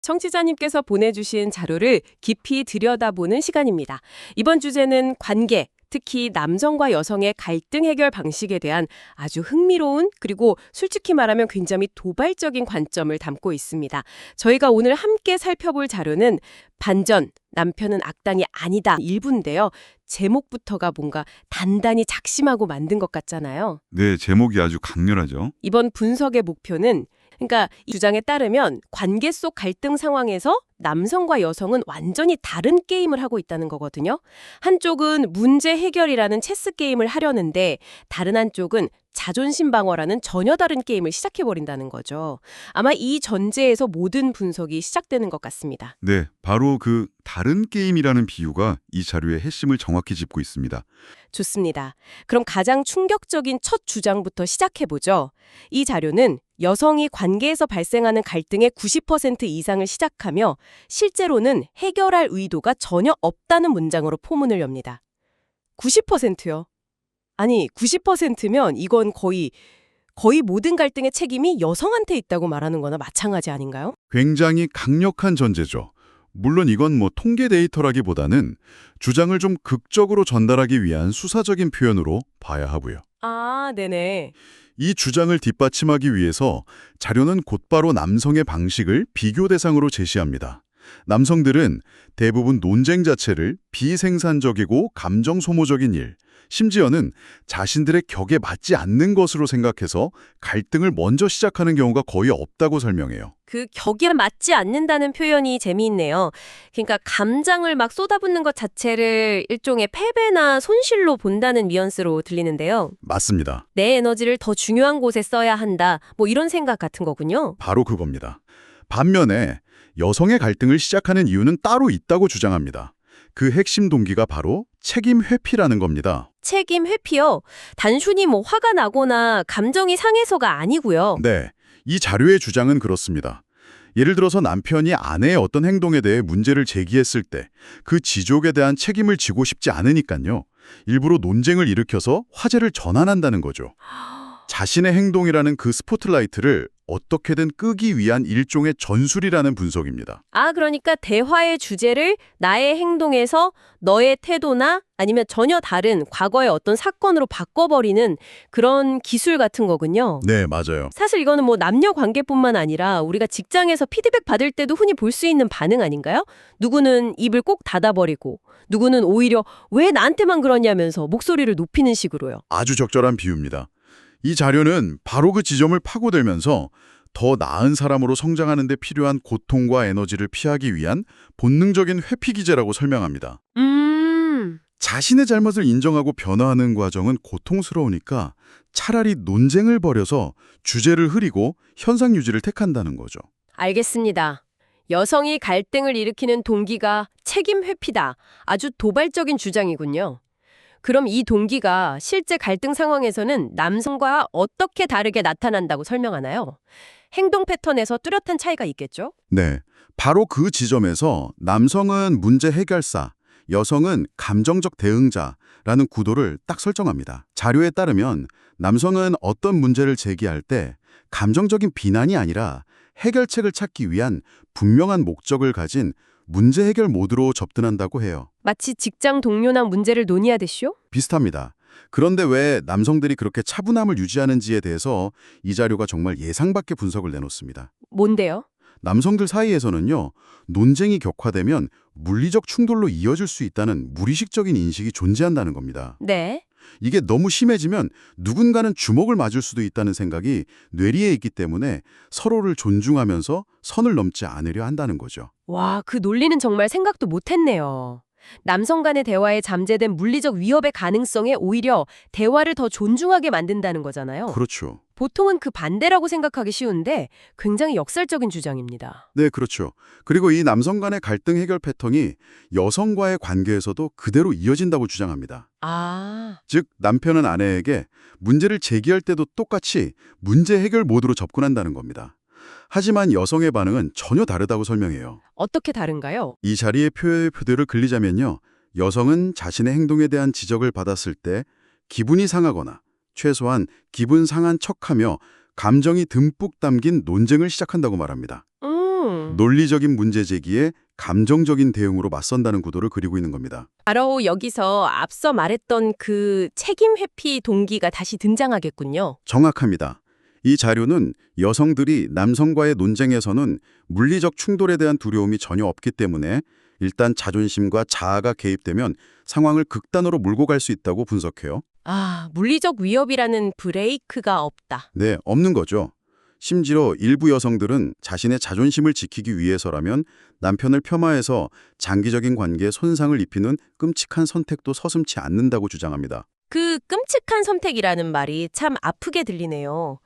청취자님께서 보내주신 자료를 깊이 들여다보는 시간입니다. 이번 주제는 관계, 특히 남성과 여성의 갈등 해결 방식에 대한 아주 흥미로운 그리고 솔직히 말하면 굉장히 도발적인 관점을 담고 있습니다. 저희가 오늘 함께 살펴볼 자료는 반전, 남편은 악당이 아니다 일부인데요. 제목부터가 뭔가 단단히 작심하고 만든 것 같잖아요. 네, 제목이 아주 강렬하죠. 이번 분석의 목표는 그러니까 이 주장에 따르면 관계 속 갈등 상황에서 남성과 여성은 완전히 다른 게임을 하고 있다는 거거든요. 한쪽은 문제 해결이라는 체스 게임을 하려는데 다른 한쪽은 자존심 방어라는 전혀 다른 게임을 시작해버린다는 거죠. 아마 이 전제에서 모든 분석이 시작되는 것 같습니다. 네, 바로 그 다른 게임이라는 비유가 이 자료의 핵심을 정확히 짚고 있습니다. 좋습니다. 그럼 가장 충격적인 첫 주장부터 시작해보죠. 이 자료는 여성이 관계에서 발생하는 갈등의 90% 이상을 시작하며 실제로는 해결할 의도가 전혀 없다는 문장으로 포문을 엽니다. 90%요? 아니, 90%면 이건 거의 모든 갈등의 책임이 여성한테 있다고 말하는 거나 마찬가지 아닌가요? 굉장히 강력한 전제죠. 물론 이건 통계 데이터라기보다는 주장을 좀 극적으로 전달하기 위한 수사적인 표현으로 봐야 하고요. 아, 네네. 이 주장을 뒷받침하기 위해서 자료는 곧바로 남성의 방식을 비교 대상으로 제시합니다. 남성들은 대부분 논쟁 자체를 비생산적이고 감정 소모적인 일, 심지어는 자신들의 격에 맞지 않는 것으로 생각해서 갈등을 먼저 시작하는 경우가 거의 없다고 설명해요. 그 격에 맞지 않는다는 표현이 재미있네요. 그러니까 감정을 막 쏟아붓는 것 자체를 일종의 패배나 손실로 본다는 뉘앙스로 들리는데요. 맞습니다. 내 에너지를 더 중요한 곳에 써야 한다. 이런 생각 같은 거군요. 바로 그겁니다. 반면에 여성의 갈등을 시작하는 이유는 따로 있다고 주장합니다. 그 핵심 동기가 바로 책임 회피라는 겁니다. 책임 회피요. 단순히 화가 나거나 감정이 상해서가 아니고요. 네, 이 자료의 주장은 그렇습니다. 예를 들어서 남편이 아내의 어떤 행동에 대해 문제를 제기했을 때 그 지족에 대한 책임을 지고 싶지 않으니까요. 일부러 논쟁을 일으켜서 화제를 전환한다는 거죠. 자신의 행동이라는 그 스포트라이트를 어떻게든 끄기 위한 일종의 전술이라는 분석입니다. 아, 그러니까 대화의 주제를 나의 행동에서 너의 태도나 아니면 전혀 다른 과거의 어떤 사건으로 바꿔버리는 그런 기술 같은 거군요. 네, 맞아요. 사실 이거는 남녀 관계뿐만 아니라 우리가 직장에서 피드백 받을 때도 흔히 볼 수 있는 반응 아닌가요? 누구는 입을 꼭 닫아버리고 누구는 오히려 왜 나한테만 그러냐면서 목소리를 높이는 식으로요. 아주 적절한 비유입니다. 이 자료는 바로 그 지점을 파고들면서 더 나은 사람으로 성장하는 데 필요한 고통과 에너지를 피하기 위한 본능적인 회피 기제라고 설명합니다. 자신의 잘못을 인정하고 변화하는 과정은 고통스러우니까 차라리 논쟁을 벌여서 주제를 흐리고 현상 유지를 택한다는 거죠. 알겠습니다. 여성이 갈등을 일으키는 동기가 책임 회피다. 아주 도발적인 주장이군요. 그럼 이 동기가 실제 갈등 상황에서는 남성과 어떻게 다르게 나타난다고 설명하나요? 행동 패턴에서 뚜렷한 차이가 있겠죠? 네, 바로 그 지점에서 남성은 문제 해결사, 여성은 감정적 대응자라는 구도를 딱 설정합니다. 자료에 따르면 남성은 어떤 문제를 제기할 때 감정적인 비난이 아니라 해결책을 찾기 위한 분명한 목적을 가진 문제 해결 모드로 접근한다고 해요. 마치 직장 동료나 문제를 논의하듯이요? 비슷합니다. 그런데 왜 남성들이 그렇게 차분함을 유지하는지에 대해서 이 자료가 정말 예상 밖의 분석을 내놓습니다. 뭔데요? 남성들 사이에서는요, 논쟁이 격화되면 물리적 충돌로 이어질 수 있다는 무의식적인 인식이 존재한다는 겁니다. 네. 이게 너무 심해지면 누군가는 주먹을 맞을 수도 있다는 생각이 뇌리에 있기 때문에 서로를 존중하면서 선을 넘지 않으려 한다는 거죠. 와, 그 논리는 정말 생각도 못했네요. 남성 간의 대화에 잠재된 물리적 위협의 가능성에 오히려 대화를 더 존중하게 만든다는 거잖아요. 그렇죠. 보통은 그 반대라고 생각하기 쉬운데 굉장히 역설적인 주장입니다. 네, 그렇죠. 그리고 이 남성 간의 갈등 해결 패턴이 여성과의 관계에서도 그대로 이어진다고 주장합니다. 아, 즉, 남편은 아내에게 문제를 제기할 때도 똑같이 문제 해결 모드로 접근한다는 겁니다. 하지만 여성의 반응은 전혀 다르다고 설명해요. 어떻게 다른가요? 이 자리의 표들을 글리자면요. 여성은 자신의 행동에 대한 지적을 받았을 때 기분이 상하거나 최소한 기분 상한 척하며 감정이 듬뿍 담긴 논쟁을 시작한다고 말합니다. 논리적인 문제 제기에 감정적인 대응으로 맞선다는 구도를 그리고 있는 겁니다. 바로 여기서 앞서 말했던 그 책임 회피 동기가 다시 등장하겠군요. 정확합니다. 이 자료는 여성들이 남성과의 논쟁에서는 물리적 충돌에 대한 두려움이 전혀 없기 때문에 일단 자존심과 자아가 개입되면 상황을 극단으로 몰고 갈 수 있다고 분석해요. 물리적 위협이라는 브레이크가 없다. 네, 없는 거죠. 심지어 일부 여성들은 자신의 자존심을 지키기 위해서라면 남편을 폄하해서 장기적인 관계에 손상을 입히는 끔찍한 선택도 서슴지 않는다고 주장합니다. 그 끔찍한 선택이라는 말이 참 아프게 들리네요.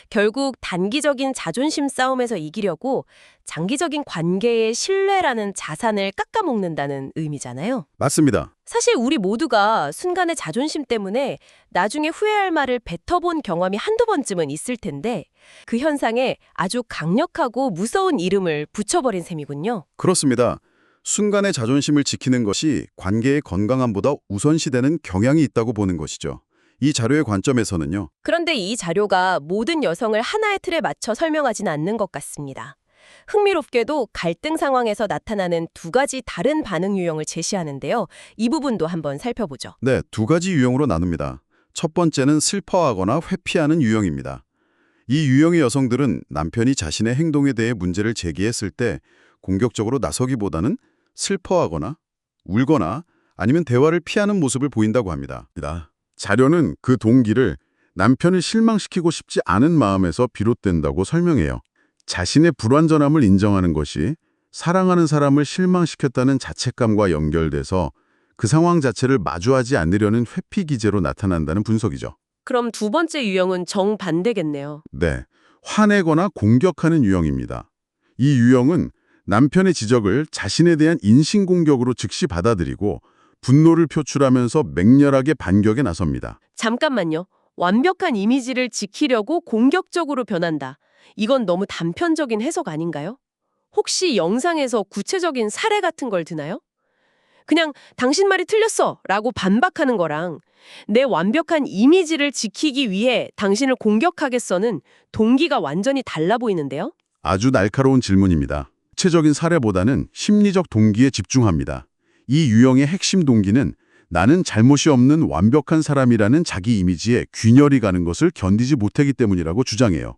결국 단기적인 자존심 싸움에서 이기려고 장기적인 관계의 신뢰라는 자산을 깎아먹는다는 의미잖아요. 맞습니다. 사실 우리 모두가 순간의 자존심 때문에 나중에 후회할 말을 뱉어본 경험이 한두 번쯤은 있을 텐데 그 현상에 아주 강력하고 무서운 이름을 붙여버린 셈이군요. 그렇습니다. 순간의 자존심을 지키는 것이 관계의 건강함보다 우선시되는 경향이 있다고 보는 것이죠. 이 자료의 관점에서는요. 그런데 이 자료가 모든 여성을 하나의 틀에 맞춰 설명하진 않는 것 같습니다. 흥미롭게도 갈등 상황에서 나타나는 두 가지 다른 반응 유형을 제시하는데요. 이 부분도 한번 살펴보죠. 네, 두 가지 유형으로 나눕니다. 첫 번째는 슬퍼하거나 회피하는 유형입니다. 이 유형의 여성들은 남편이 자신의 행동에 대해 문제를 제기했을 때 공격적으로 나서기보다는 슬퍼하거나 울거나 아니면 대화를 피하는 모습을 보인다고 합니다. 자료는 그 동기를 남편을 실망시키고 싶지 않은 마음에서 비롯된다고 설명해요. 자신의 불완전함을 인정하는 것이 사랑하는 사람을 실망시켰다는 자책감과 연결돼서 그 상황 자체를 마주하지 않으려는 회피 기제로 나타난다는 분석이죠. 그럼 두 번째 유형은 정반대겠네요. 네, 화내거나 공격하는 유형입니다. 이 유형은 남편의 지적을 자신에 대한 인신공격으로 즉시 받아들이고 분노를 표출하면서 맹렬하게 반격에 나섭니다. 잠깐만요. 완벽한 이미지를 지키려고 공격적으로 변한다. 이건 너무 단편적인 해석 아닌가요? 혹시 영상에서 구체적인 사례 같은 걸 드나요? 그냥 당신 말이 틀렸어 라고 반박하는 거랑 내 완벽한 이미지를 지키기 위해 당신을 공격하겠어는 동기가 완전히 달라 보이는데요? 아주 날카로운 질문입니다. 구체적인 사례보다는 심리적 동기에 집중합니다. 이 유형의 핵심 동기는 나는 잘못이 없는 완벽한 사람이라는 자기 이미지에 균열이 가는 것을 견디지 못하기 때문이라고 주장해요.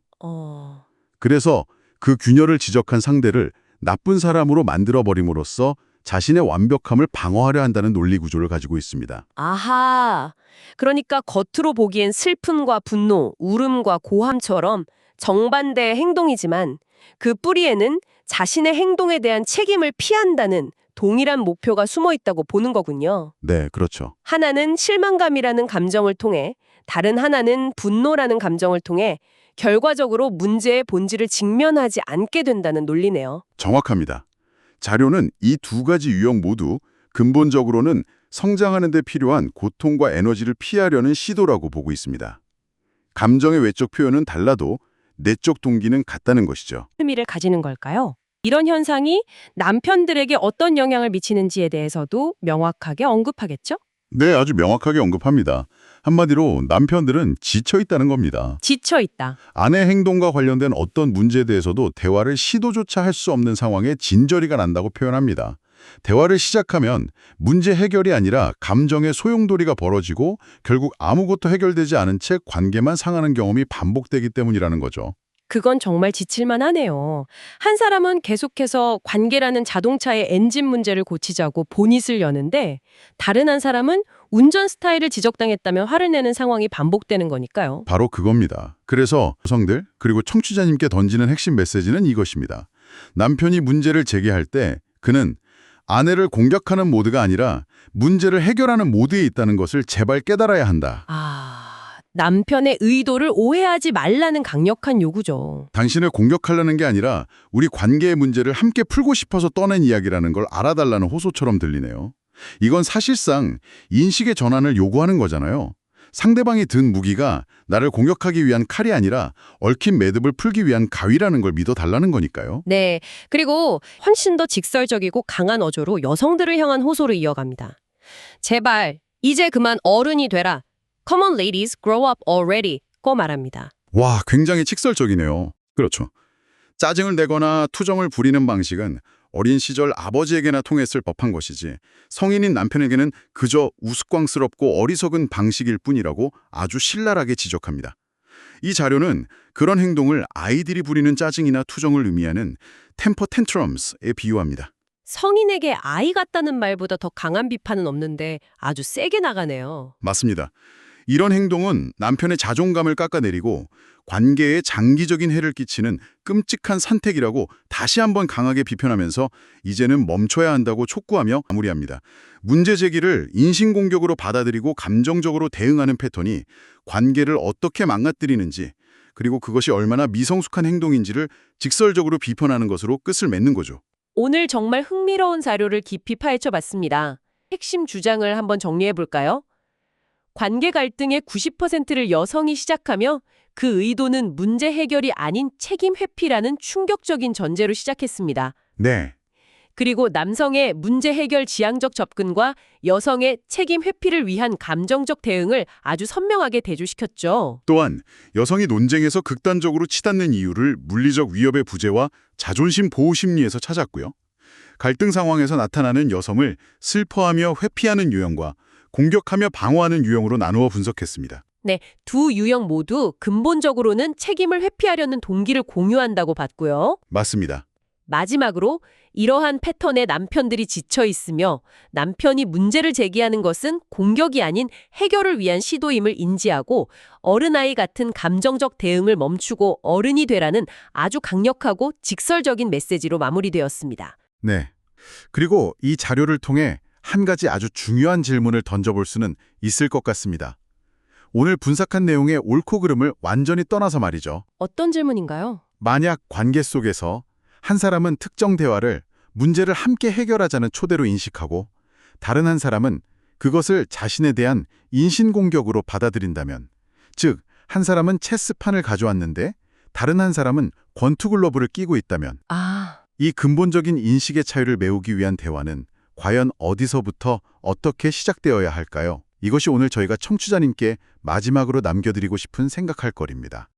그래서 그 균열을 지적한 상대를 나쁜 사람으로 만들어버림으로써 자신의 완벽함을 방어하려 한다는 논리 구조를 가지고 있습니다. 아하. 그러니까 겉으로 보기엔 슬픔과 분노, 울음과 고함처럼 정반대의 행동이지만 그 뿌리에는 자신의 행동에 대한 책임을 피한다는 동일한 목표가 숨어 있다고 보는 거군요. 네, 그렇죠. 하나는 실망감이라는 감정을 통해 다른 하나는 분노라는 감정을 통해 결과적으로 문제의 본질을 직면하지 않게 된다는 논리네요. 정확합니다. 자료는 이 두 가지 유형 모두 근본적으로는 성장하는 데 필요한 고통과 에너지를 피하려는 시도라고 보고 있습니다. 감정의 외적 표현은 달라도 내적 동기는 같다는 것이죠. 의미를 가지는 걸까요? 이런 현상이 남편들에게 어떤 영향을 미치는지에 대해서도 명확하게 언급하겠죠? 네, 아주 명확하게 언급합니다. 한마디로 남편들은 지쳐 있다는 겁니다. 지쳐 있다. 아내 행동과 관련된 어떤 문제에 대해서도 대화를 시도조차 할 수 없는 상황에 진저리가 난다고 표현합니다. 대화를 시작하면 문제 해결이 아니라 감정의 소용돌이가 벌어지고 결국 아무것도 해결되지 않은 채 관계만 상하는 경험이 반복되기 때문이라는 거죠. 그건 정말 지칠만 하네요. 한 사람은 계속해서 관계라는 자동차의 엔진 문제를 고치자고 보닛을 여는데 다른 한 사람은 운전 스타일을 지적당했다면 화를 내는 상황이 반복되는 거니까요. 바로 그겁니다. 그래서 여성들 그리고 청취자님께 던지는 핵심 메시지는 이것입니다. 남편이 문제를 제기할 때 그는 아내를 공격하는 모드가 아니라 문제를 해결하는 모드에 있다는 것을 제발 깨달아야 한다. 남편의 의도를 오해하지 말라는 강력한 요구죠. 당신을 공격하려는 게 아니라 우리 관계의 문제를 함께 풀고 싶어서 떠낸 이야기라는 걸 알아달라는 호소처럼 들리네요. 이건 사실상 인식의 전환을 요구하는 거잖아요. 상대방이 든 무기가 나를 공격하기 위한 칼이 아니라 얽힌 매듭을 풀기 위한 가위라는 걸 믿어달라는 거니까요. 네, 그리고 훨씬 더 직설적이고 강한 어조로 여성들을 향한 호소를 이어갑니다. 제발 이제 그만 어른이 되라. Come on ladies, grow up already. 고 말합니다. 와, 굉장히 직설적이네요. 그렇죠. 짜증을 내거나 투정을 부리는 방식은 어린 시절 아버지에게나 통했을 법한 것이지 성인인 남편에게는 그저 우스꽝스럽고 어리석은 방식일 뿐이라고 아주 신랄하게 지적합니다. 이 자료는 그런 행동을 아이들이 부리는 짜증이나 투정을 의미하는 템퍼 텐트럼스에 비유합니다. 성인에게 아이 같다는 말보다 더 강한 비판은 없는데 아주 세게 나가네요. 맞습니다. 이런 행동은 남편의 자존감을 깎아내리고 관계에 장기적인 해를 끼치는 끔찍한 선택이라고 다시 한번 강하게 비판하면서 이제는 멈춰야 한다고 촉구하며 마무리합니다. 문제 제기를 인신공격으로 받아들이고 감정적으로 대응하는 패턴이 관계를 어떻게 망가뜨리는지, 그리고 그것이 얼마나 미성숙한 행동인지를 직설적으로 비판하는 것으로 끝을 맺는 거죠. 오늘 정말 흥미로운 자료를 깊이 파헤쳐봤습니다. 핵심 주장을 한번 정리해볼까요? 관계 갈등의 90%를 여성이 시작하며 그 의도는 문제 해결이 아닌 책임 회피라는 충격적인 전제로 시작했습니다. 네. 그리고 남성의 문제 해결 지향적 접근과 여성의 책임 회피를 위한 감정적 대응을 아주 선명하게 대조시켰죠. 또한 여성이 논쟁에서 극단적으로 치닫는 이유를 물리적 위협의 부재와 자존심 보호 심리에서 찾았고요. 갈등 상황에서 나타나는 여성을 슬퍼하며 회피하는 유형과 공격하며 방어하는 유형으로 나누어 분석했습니다. 네, 두 유형 모두 근본적으로는 책임을 회피하려는 동기를 공유한다고 봤고요. 맞습니다. 마지막으로 이러한 패턴에 남편들이 지쳐 있으며 남편이 문제를 제기하는 것은 공격이 아닌 해결을 위한 시도임을 인지하고 어른아이 같은 감정적 대응을 멈추고 어른이 되라는 아주 강력하고 직설적인 메시지로 마무리되었습니다. 네. 그리고 이 자료를 통해 한 가지 아주 중요한 질문을 던져볼 수는 있을 것 같습니다. 오늘 분석한 내용의 옳고 그름을 완전히 떠나서 말이죠. 어떤 질문인가요? 만약 관계 속에서 한 사람은 특정 대화를 문제를 함께 해결하자는 초대로 인식하고 다른 한 사람은 그것을 자신에 대한 인신공격으로 받아들인다면, 즉, 한 사람은 체스판을 가져왔는데 다른 한 사람은 권투글러브를 끼고 있다면, 이 근본적인 인식의 차이를 메우기 위한 대화는 과연 어디서부터 어떻게 시작되어야 할까요? 이것이 오늘 저희가 청취자님께 마지막으로 남겨드리고 싶은 생각할 거리입니다.